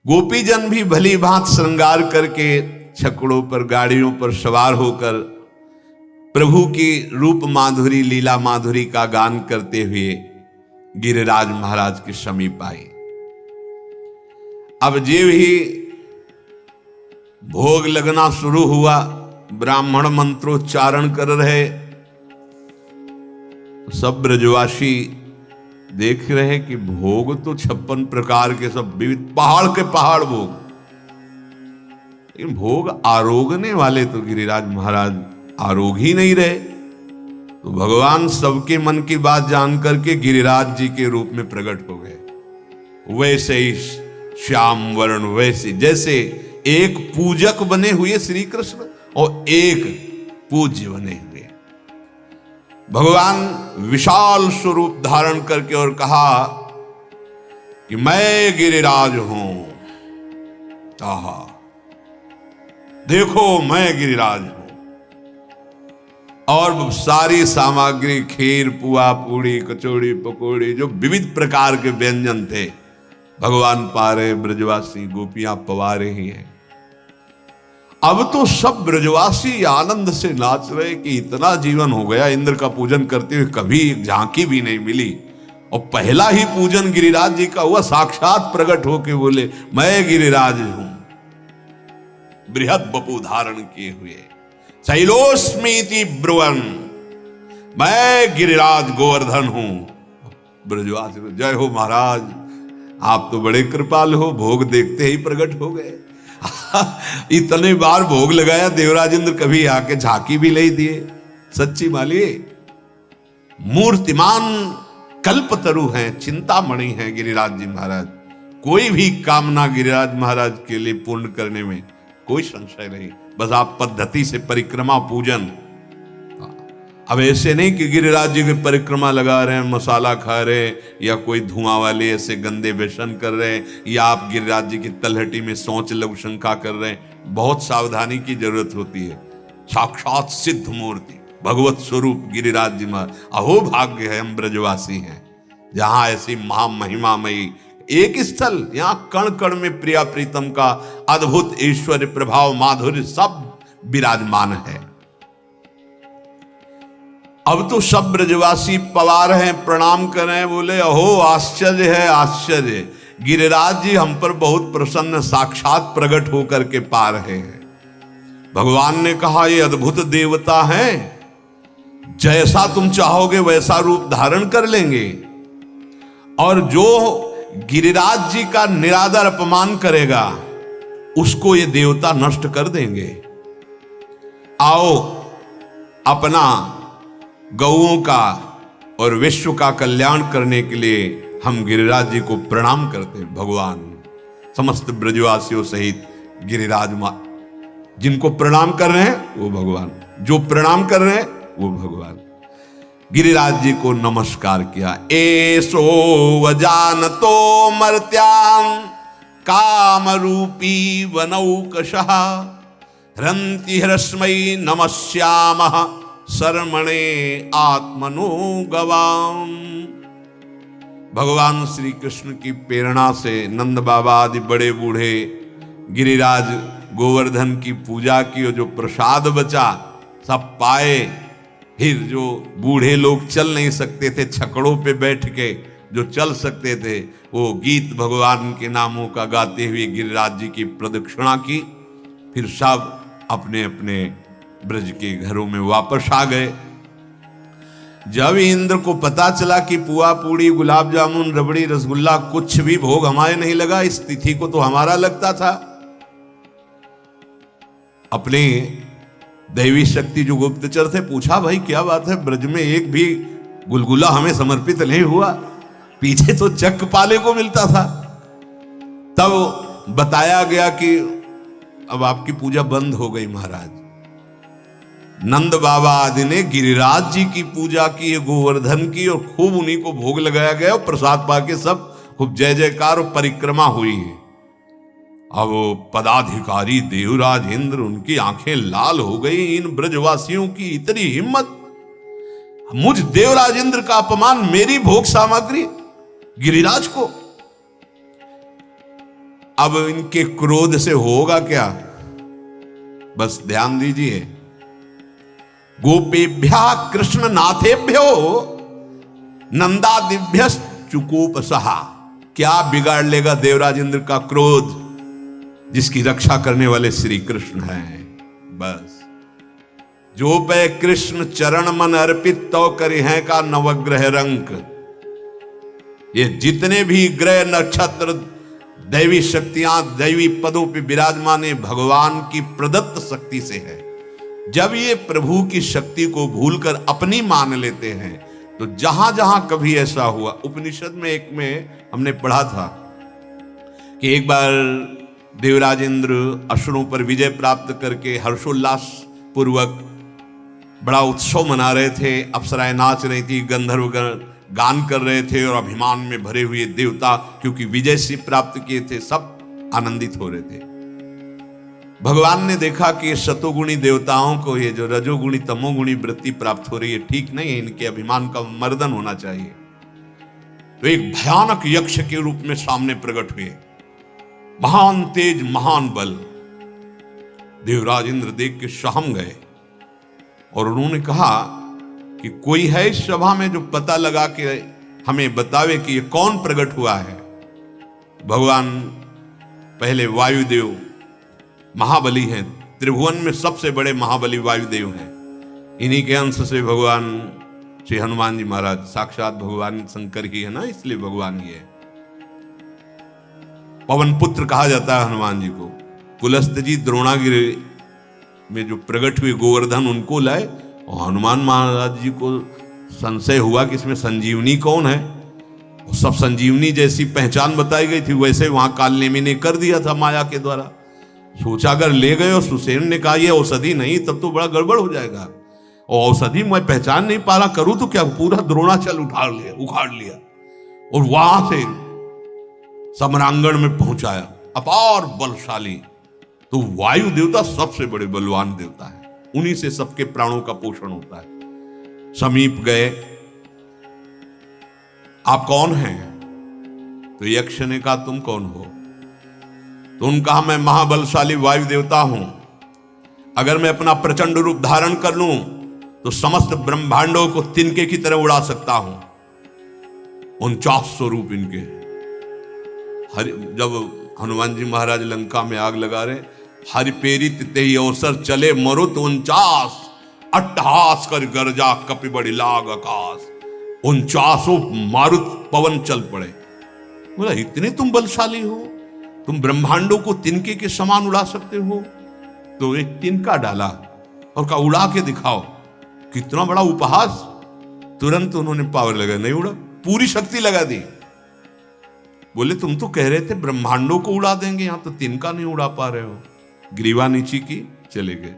गोपीजन भी भली भांत श्रृंगार करके छकड़ों पर, गाड़ियों पर सवार होकर प्रभु की रूप माधुरी, लीला माधुरी का गान करते हुए गिरिराज महाराज के समीप आए। अब जे भी भोग लगना शुरू हुआ, ब्राह्मण मंत्रोच्चारण कर रहे, सब ब्रजवासी देख रहे कि भोग तो 56 प्रकार के, सब विविध पहाड़ के पहाड़ भोग, लेकिन भोग आरोगने वाले तो गिरिराज महाराज आरोग ही नहीं रहे। तो भगवान सबके मन की बात जान करके गिरिराज जी के रूप में प्रकट हो गए। वैसे ही श्याम वर्ण, वैसे जैसे एक पूजक बने हुए श्री कृष्ण और एक पूज्य बने हुए भगवान विशाल स्वरूप धारण करके और कहा कि मैं गिरिराज हूं। आहा, देखो मैं गिरिराज हूं। और सारी सामग्री, खीर, पुआ, पूड़ी, कचौड़ी, पकौड़ी, जो विविध प्रकार के व्यंजन थे, भगवान पा रहे, ब्रजवासी गोपियां पवा रही हैं। अब तो सब ब्रजवासी आनंद से नाच रहे कि इतना जीवन हो गया, इंद्र का पूजन करते हुए कभी एक झांकी भी नहीं मिली, और पहला ही पूजन गिरिराज जी का हुआ। साक्षात प्रकट होके बोले मैं गिरिराज हूं, बृहद बपू धारण किए हुए, शैलोस्मीति ब्रुवन, मैं गिरिराज गोवर्धन हूं। ब्रजवासी जय हो महाराज, आप तो बड़े कृपाल हो, भोग देखते ही प्रकट हो गए। इतने बार भोग लगाया, देवराजेंद्र कभी आके झांकी भी नहीं दिए। सच्ची मालिए, मूर्तिमान कल्पतरु हैं, चिंतामणि हैं गिरिराज जी महाराज। कोई भी कामना गिरिराज महाराज के लिए पूर्ण करने में कोई संशय नहीं। बस आप पद्धति से परिक्रमा पूजन। अब ऐसे नहीं कि गिरिराज जी की परिक्रमा लगा रहे हैं, मसाला खा रहे हैं, या कोई धुआं वाले ऐसे गंदे व्यसन कर रहे हैं, या आप गिरिराज जी की तलहटी में शौच लघु शंका कर रहे हैं। बहुत सावधानी की जरूरत होती है। साक्षात सिद्ध मूर्ति, भगवत स्वरूप गिरिराज जी महाराज। अहो भाग्य है हम ब्रजवासी हैं, जहां ऐसी महामहिमामयी एक स्थल, यहाँ कण कण में प्रिया प्रीतम का अद्भुत ऐश्वर्य, प्रभाव, माधुर्य सब विराजमान है। अब तो सब ब्रजवासी पवार हैं, प्रणाम कर रहे हैं, बोले अहो आश्चर्य है, आश्चर्य, गिरिराज जी हम पर बहुत प्रसन्न, साक्षात प्रकट होकर के पा रहे हैं। भगवान ने कहा ये अद्भुत देवता हैं, जैसा तुम चाहोगे वैसा रूप धारण कर लेंगे, और जो गिरिराज जी का निरादर अपमान करेगा उसको ये देवता नष्ट कर देंगे। आओ अपना गौओं का और विश्व का कल्याण करने के लिए हम गिरिराज जी को प्रणाम करते हैं। भगवान समस्त ब्रजवासियों सहित गिरिराज जिनको प्रणाम कर रहे हैं वो भगवान, जो प्रणाम कर रहे हैं वो भगवान। गिरिराज जी को नमस्कार किया। एसो वजानतो मर्त्यान काम रूपी वनौकशः हरन्ति हृस्मयी नमस्यामः शर्मणे आत्मनो गवाम। भगवान श्री कृष्ण की प्रेरणा से नंद बाबा आदि बड़े बूढ़े गिरिराज गोवर्धन की पूजा की, और जो प्रसाद बचा सब पाए। फिर जो बूढ़े लोग चल नहीं सकते थे, छकड़ों पे बैठ के जो चल सकते थे, वो गीत भगवान के नामों का गाते हुए गिरिराज जी की प्रदक्षिणा की। फिर सब अपने अपने ब्रज के घरों में वापस आ गए। जब इंद्र को पता चला कि पुआ, पूड़ी, गुलाब जामुन, रबड़ी, रसगुल्ला कुछ भी भोग हमारे नहीं लगा, इस तिथि को तो हमारा लगता था, अपने दैवी शक्ति जो गुप्तचर थे पूछा भाई क्या बात है, ब्रज में एक भी गुलगुला हमें समर्पित नहीं हुआ, पीछे तो चक पाले को मिलता था। तब बताया गया कि अब आपकी पूजा बंद हो गई महाराज। नंद बाबा आदि ने गिरिराज जी की पूजा की, गोवर्धन की, और खूब उन्हीं को भोग लगाया गया और प्रसाद पाके सब खूब जय जयकार और परिक्रमा हुई है। अब पदाधिकारी देवराज इंद्र, उनकी आंखें लाल हो गई। इन ब्रजवासियों की इतनी हिम्मत, मुझ देवराज इंद्र का अपमान, मेरी भोग सामग्री गिरिराज को। अब इनके क्रोध से होगा क्या? बस ध्यान दीजिए, गोपेभ्या कृष्ण नाथेभ्यो नंदादिभ्य चुकूपसहा। क्या बिगाड़ लेगा देवराज इंद्र का क्रोध, जिसकी रक्षा करने वाले श्री कृष्ण हैं। बस जो पे कृष्ण चरण मन अर्पित तो करी है का नवग्रह रंक। ये जितने भी ग्रह नक्षत्र दैवी शक्तियां दैवी पदों पे विराजमान भगवान की प्रदत्त शक्ति से है। जब ये प्रभु की शक्ति को भूलकर अपनी मान लेते हैं तो जहां जहां कभी ऐसा हुआ, उपनिषद में एक में हमने पढ़ा था कि एक बार देवराज इंद्र असुरों पर विजय प्राप्त करके हर्षोल्लास पूर्वक बड़ा उत्सव मना रहे थे। अप्सराएं नाच रही थी, गंधर्वगण गान कर रहे थे और अभिमान में भरे हुए देवता क्योंकि विजय से प्राप्त किए थे, सब आनंदित हो रहे थे। भगवान ने देखा कि ये सतोगुणी देवताओं को ये जो रजोगुणी तमोगुणी वृत्ति प्राप्त हो रही है, ठीक नहीं है, इनके अभिमान का मर्दन होना चाहिए। तो एक भयानक यक्ष के रूप में सामने प्रकट हुए, महान तेज महान बल। देवराज इंद्र देख के सहम गए और उन्होंने कहा कि कोई है इस सभा में जो पता लगा के हमें बतावे कि ये कौन प्रकट हुआ है। भगवान पहले वायुदेव महाबली हैं, त्रिभुवन में सबसे बड़े महाबली वायुदेव हैं। इन्हीं के अंश से भगवान श्री हनुमान जी महाराज, साक्षात भगवान शंकर ही है ना, इसलिए भगवान ही है। पवन पुत्र कहा जाता है हनुमान जी को। पुलस्त जी द्रोणागिरि में जो प्रकट हुए गोवर्धन उनको लाए, और हनुमान महाराज जी को संशय हुआ कि इसमें संजीवनी कौन है। और सब संजीवनी जैसी पहचान बताई गई थी वैसे वहां कालनेमी ने कर दिया था माया के द्वारा। सोचा अगर ले गए और सुसेन ने कहा ये औषधि नहीं, तब तो बड़ा गड़बड़ हो जाएगा। और औषधि मैं पहचान नहीं पा रहा, करूं तो क्या? पूरा द्रोणाचल उखाड़ लिया और वहां से समरांगण में पहुंचाया। अपार बलशाली, तो वायु देवता सबसे बड़े बलवान देवता है, उन्हीं से सबके प्राणों का पोषण होता है। समीप गए, आप कौन हैं? तो यक्ष ने कहा तुम कौन हो? तो उन्होंने कहा मैं महाबलशाली वायु देवता हूं, अगर मैं अपना प्रचंड रूप धारण कर लूं तो समस्त ब्रह्मांडों को तिनके की तरह उड़ा सकता हूं। 49 रूप इनके। जब हनुमान जी महाराज लंका में आग लगा रहे, हरि पेरित तेहि अवसर चले मरुत 49 अट्टहास कर गरजा कपि बड़ी लाग आकाश। 49 मारुत पवन चल पड़े। बोला इतने तुम बलशाली हो, तुम ब्रह्मांडों को तिनके के समान उड़ा सकते हो? तो एक तिनका डाला और कहा उड़ा के दिखाओ। कितना बड़ा उपहास! तुरंत उन्होंने पावर लगा, नहीं उड़ा, पूरी शक्ति लगा दी। बोले तुम तो कह रहे थे ब्रह्मांडों को उड़ा देंगे, यहां तो तिनका नहीं उड़ा पा रहे हो। ग्रीवा नीची की, चले गए।